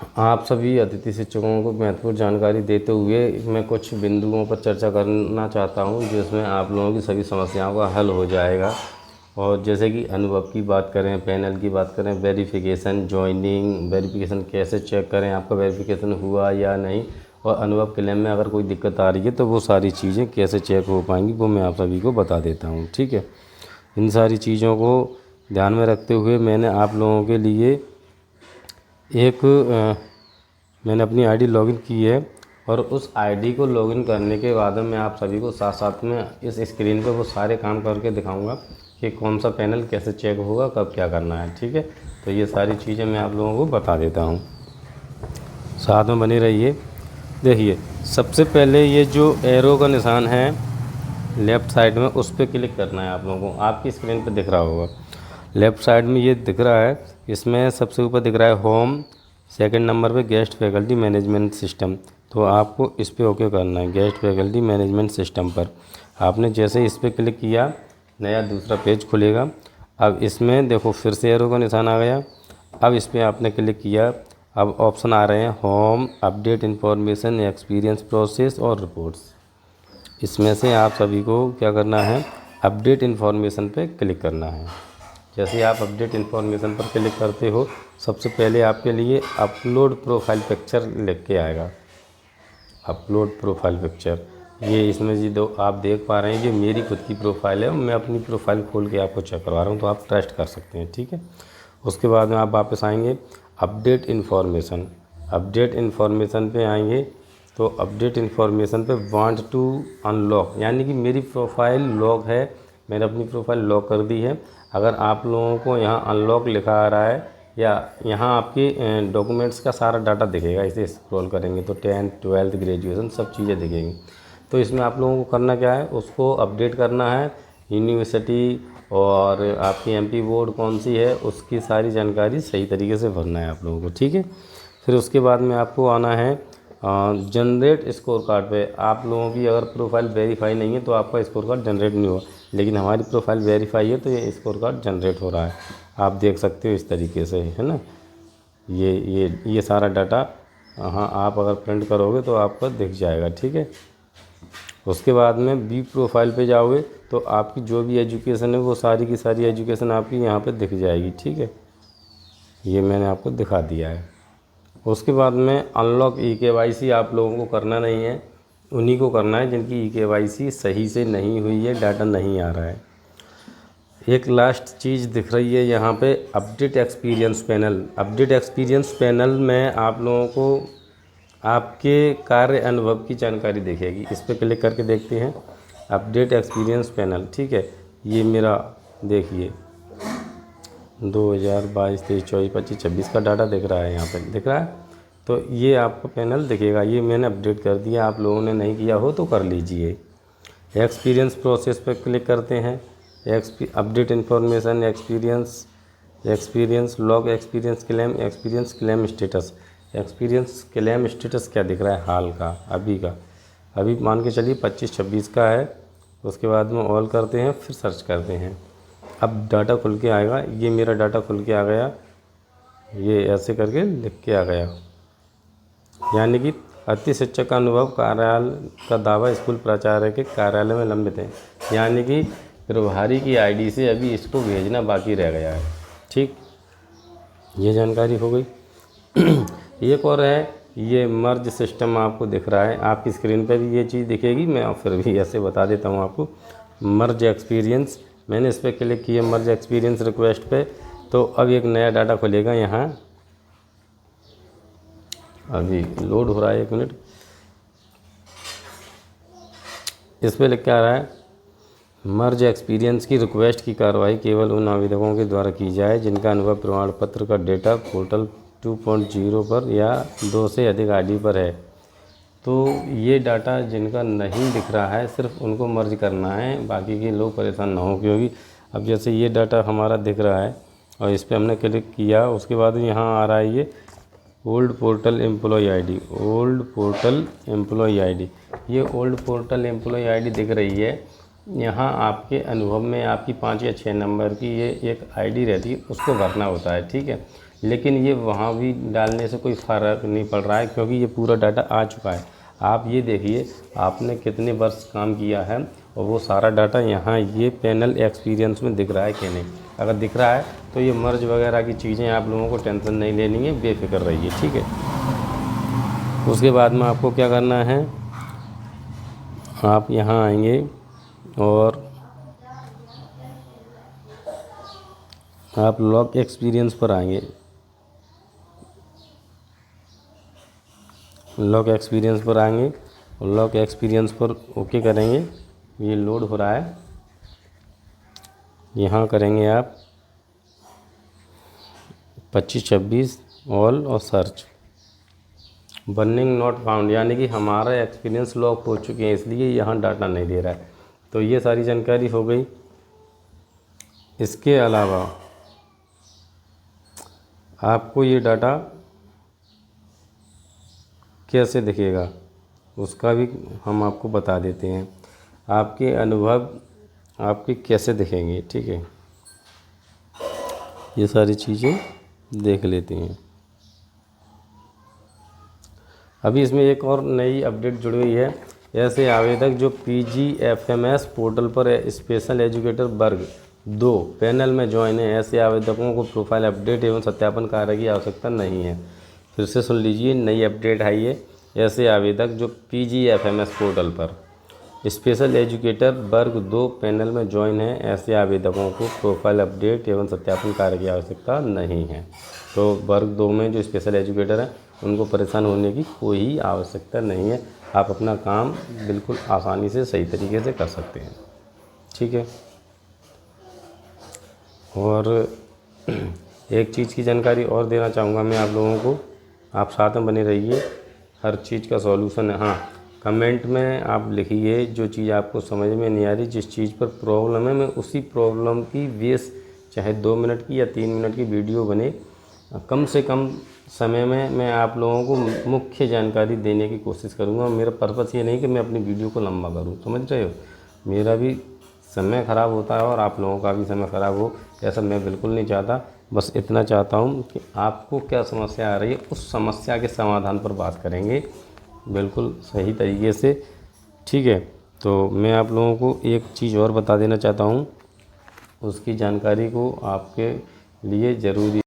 आप सभी अतिथि शिक्षकों को महत्वपूर्ण जानकारी देते हुए मैं कुछ बिंदुओं पर चर्चा करना चाहता हूं, जिसमें आप लोगों की सभी समस्याओं का हल हो जाएगा। और जैसे कि अनुभव की बात करें, पैनल की बात करें, वेरिफिकेशन, जॉइनिंग, वेरिफिकेशन कैसे चेक करें आपका वेरिफिकेशन हुआ या नहीं, और अनुभव क्लेम में अगर कोई दिक्कत आ रही है तो वो सारी चीज़ें कैसे चेक हो पाएंगी वो मैं आप सभी को बता देता हूँ। ठीक है, इन सारी चीज़ों को ध्यान में रखते हुए मैंने आप लोगों के लिए मैंने अपनी आईडी लॉगिन की है, और उस आईडी को लॉगिन करने के बाद मैं आप सभी को साथ साथ में इस स्क्रीन पर वो सारे काम करके दिखाऊंगा कि कौन सा पैनल कैसे चेक होगा, कब क्या करना है। ठीक है, तो ये सारी चीज़ें मैं आप लोगों को बता देता हूँ, साथ में बने रहिए। देखिए, सबसे पहले ये जो एरो का निशान है लेफ़्ट साइड में, उस पर क्लिक करना है आप लोगों को। आपकी स्क्रीन पर दिख रहा होगा, लेफ़्ट साइड में ये दिख रहा है। इसमें सबसे ऊपर दिख रहा है होम, सेकंड नंबर पे गेस्ट फैकल्टी मैनेजमेंट सिस्टम। तो आपको इस पर ओके करना है, गेस्ट फैकल्टी मैनेजमेंट सिस्टम पर। आपने जैसे इस पर क्लिक किया, नया दूसरा पेज खुलेगा। अब इसमें देखो फिर से एरो का निशान आ गया। अब इस पर आपने क्लिक किया, अब ऑप्शन आ रहे हैं home, update information, experience process और रिपोर्ट्स। इसमें से आप सभी को क्या करना है, अपडेट इन्फॉर्मेशन पे क्लिक करना है। जैसे ही आप अपडेट इन्फॉर्मेशन पर क्लिक करते हो, सबसे पहले आपके लिए अपलोड प्रोफाइल पिक्चर लिख के आएगा। अपलोड प्रोफाइल पिक्चर, ये इसमें जी दो आप देख पा रहे हैं, ये मेरी खुद की प्रोफाइल है। मैं अपनी प्रोफाइल खोल के आपको चेक करवा रहा हूँ, तो आप ट्रस्ट कर सकते हैं। ठीक है, उसके बाद में आप वापस आएंगे अपडेट इन्फॉर्मेशन। अपडेट इन्फॉर्मेशन पे आएंगे तो अपडेट इन्फॉर्मेशन पे वांट टू अनलॉक, यानी कि मेरी प्रोफाइल लॉक है, मैंने अपनी प्रोफाइल लॉक कर दी है। अगर आप लोगों को यहाँ अनलॉक लिखा आ रहा है, या यहाँ आपके डॉक्यूमेंट्स का सारा डाटा दिखेगा, इसे स्क्रॉल करेंगे तो 10th 12th ग्रेजुएशन सब चीज़ें दिखेंगी। तो इसमें आप लोगों को करना क्या है, उसको अपडेट करना है। यूनिवर्सिटी और आपकी एमपी बोर्ड कौन सी है, उसकी सारी जानकारी सही तरीके से भरना है आप लोगों को। ठीक है, फिर उसके बाद में आपको आना है जनरेट स्कोर कार्ड पे। आप लोगों की अगर प्रोफाइल वेरीफाई नहीं है तो आपका स्कोर कार्ड जनरेट नहीं हुआ, लेकिन हमारी प्रोफाइल वेरीफाई है तो ये स्कोर कार्ड जनरेट हो रहा है। आप देख सकते हो इस तरीके से, है ना। ये सारा डाटा हाँ आप अगर प्रिंट करोगे तो आपको दिख जाएगा। ठीक है, उसके बाद में बी प्रोफाइल पे जाओगे तो आपकी जो भी एजुकेशन है वो सारी की सारी एजुकेशन आपकी यहाँ पे दिख जाएगी। ठीक है, ये मैंने आपको दिखा दिया है। उसके बाद में अनलॉक ई-केवाईसी आप लोगों को करना नहीं है, उन्हीं को करना है जिनकी ई-केवाईसी सही से नहीं हुई है, डाटा नहीं आ रहा है। एक लास्ट चीज़ दिख रही है यहाँ पे, update experience panel. Update experience panel में आप लोगों को आपके कार्य अनुभव की जानकारी दिखेगी। इस पर क्लिक करके देखते हैं अपडेट एक्सपीरियंस पैनल। ठीक है, ये मेरा देखिए 2022, 23, 24, 25, 26 का डाटा दिख रहा है, यहाँ पे दिख रहा है। तो ये आपको पैनल दिखेगा, ये मैंने अपडेट कर दिया। आप लोगों ने नहीं किया हो तो कर लीजिए। एक्सपीरियंस प्रोसेस पर क्लिक करते हैं, update information, experience log, experience claim status. Experience claim status क्या दिख रहा है, हाल का, अभी का। अभी मान के चलिए 25-26 का है। उसके बाद में ऑल करते हैं, फिर सर्च करते हैं। अब डाटा खुल के आएगा, ये मेरा डाटा खुल के आ गया, ये ऐसे करके लिख के आ गया। यानी कि अतिथि शिक्षक का अनुभव कार्यालय का दावा स्कूल प्राचार्य के कार्यालय में लंबित है, यानी कि प्रभारी की आईडी से अभी इसको भेजना बाकी रह गया है। ठीक, ये जानकारी हो गई। एक और है, ये मर्ज सिस्टम आपको दिख रहा है, आपकी स्क्रीन पे भी ये चीज़ दिखेगी। मैं फिर भी ऐसे बता देता हूँ आपको। मर्ज एक्सपीरियंस, मैंने इस पर क्लिक किया मर्ज एक्सपीरियंस रिक्वेस्ट पे, तो अब एक नया डाटा खुलेगा यहाँ। अभी लोड हो रहा है, 1 मिनट। इस पर लिख के आ रहा है, मर्ज एक्सपीरियंस की रिक्वेस्ट की कार्रवाई केवल उन आवेदकों के द्वारा की जाए जिनका अनुभव प्रमाण पत्र का डेटा पोर्टल 2.0 पर या 2 से अधिक आईडी पर है। तो ये डाटा जिनका नहीं दिख रहा है सिर्फ उनको मर्ज करना है, बाकी के लोग परेशान ना हो। क्योंकि अब जैसे ये डाटा हमारा दिख रहा है और इस पर हमने क्लिक किया, उसके बाद यहाँ आ रहा है ये old portal employee ID, old portal employee ID. ये ओल्ड पोर्टल एम्प्लॉय आईडी दिख रही है यहाँ। आपके अनुभव में आपकी 5 या 6 नंबर की ये एक आईडी रहती है, उसको भरना होता है। ठीक है, लेकिन ये वहाँ भी डालने से कोई फ़र्क नहीं पड़ रहा है, क्योंकि ये पूरा डाटा आ चुका है। आप ये देखिए आपने कितने वर्ष काम किया है और वो सारा डाटा यहाँ ये पैनल एक्सपीरियंस में दिख रहा है कि नहीं। अगर दिख रहा है तो ये मर्ज वगैरह की चीज़ें आप लोगों को टेंशन नहीं लेनी है, बेफिक्र रहिए, ठीक है। उसके बाद में आपको क्या करना है, आप यहाँ आएंगे और आप लॉग एक्सपीरियंस पर आएंगे। लॉग एक्सपीरियंस पर आएंगे और लॉग एक्सपीरियंस पर ओके करेंगे। ये लोड हो रहा है, यहाँ करेंगे आप 2526 ऑल और सर्च। बर्निंग नॉट फाउंड, यानी कि हमारा एक्सपीरियंस लॉक हो चुके हैं, इसलिए यहाँ डाटा नहीं दे रहा है। तो ये सारी जानकारी हो गई। इसके अलावा आपको ये डाटा कैसे दिखेगा उसका भी हम आपको बता देते हैं। आपके अनुभव आपके कैसे दिखेंगे, ठीक है, ये सारी चीज़ें देख लेते हैं। अभी इसमें एक और नई अपडेट जुड़ गई है। ऐसे आवेदक जो PGFMS पोर्टल पर स्पेशल एजुकेटर वर्ग 2 पैनल में ज्वाइन है, ऐसे आवेदकों को प्रोफाइल अपडेट एवं सत्यापन कार्य की आवश्यकता नहीं है। फिर से सुन लीजिए, नई अपडेट आई है। ऐसे आवेदक जो PGFMS पोर्टल पर स्पेशल एजुकेटर वर्ग 2 पैनल में ज्वाइन है, ऐसे आवेदकों को प्रोफाइल अपडेट एवं सत्यापन कार्य की आवश्यकता नहीं है। तो वर्ग 2 में जो स्पेशल एजुकेटर हैं उनको परेशान होने की कोई आवश्यकता नहीं है। आप अपना काम बिल्कुल आसानी से सही तरीके से कर सकते हैं, ठीक है। और एक चीज़ की जानकारी और देना चाहूँगा मैं आप लोगों को, आप साथ में बने रहिए, हर चीज़ का सॉल्यूशन है। हाँ, कमेंट में आप लिखिए जो चीज़ आपको समझ में नहीं आ रही, जिस चीज़ पर प्रॉब्लम है, मैं उसी प्रॉब्लम की बेस चाहे 2 मिनट की या 3 मिनट की वीडियो बने, कम से कम समय में मैं आप लोगों को मुख्य जानकारी देने की कोशिश करूँगा। मेरा पर्पस ये नहीं कि मैं अपनी वीडियो को लंबा करूँ, समझ रहे हो। मेरा भी समय ख़राब होता है और आप लोगों का भी समय ख़राब हो, ऐसा मैं बिल्कुल नहीं चाहता। बस इतना चाहता हूँ कि आपको क्या समस्या आ रही है उस समस्या के समाधान पर बात करेंगे बिल्कुल सही तरीके से, ठीक है। तो मैं आप लोगों को एक चीज़ और बता देना चाहता हूँ, उसकी जानकारी को आपके लिए ज़रूरी